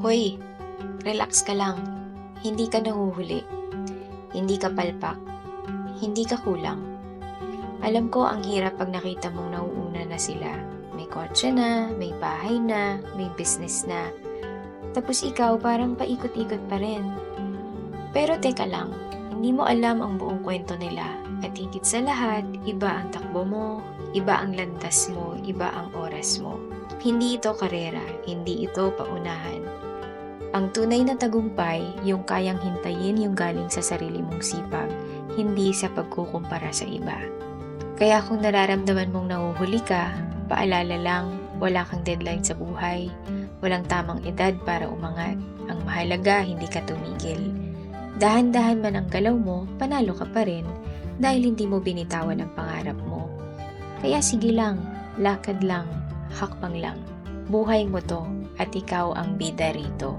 Hoy, relax ka lang. Hindi ka nahuhuli. Hindi ka palpak. Hindi ka kulang. Alam ko ang hirap pag nakita mong nauuna na sila. May kotse na, may bahay na, may business na. Tapos ikaw parang paikot-ikot pa rin. Pero teka lang, hindi mo alam ang buong kwento nila. At higit sa lahat, iba ang takbo mo, iba ang landas mo, iba ang oras mo. Hindi ito karera, hindi ito paunahan. Ang tunay na tagumpay, yung kayang hintayin yung galing sa sarili mong sipag, hindi sa pagkukumpara sa iba. Kaya kung nararamdaman mong nahuhuli ka, paalala lang, wala kang deadline sa buhay, walang tamang edad para umangat. Ang mahalaga, hindi ka tumigil. Dahan-dahan man ang galaw mo, panalo ka pa rin dahil hindi mo binitawan ang pangarap mo. Kaya sige lang, lakad lang, hakbang lang. Buhay mo to at ikaw ang bida rito.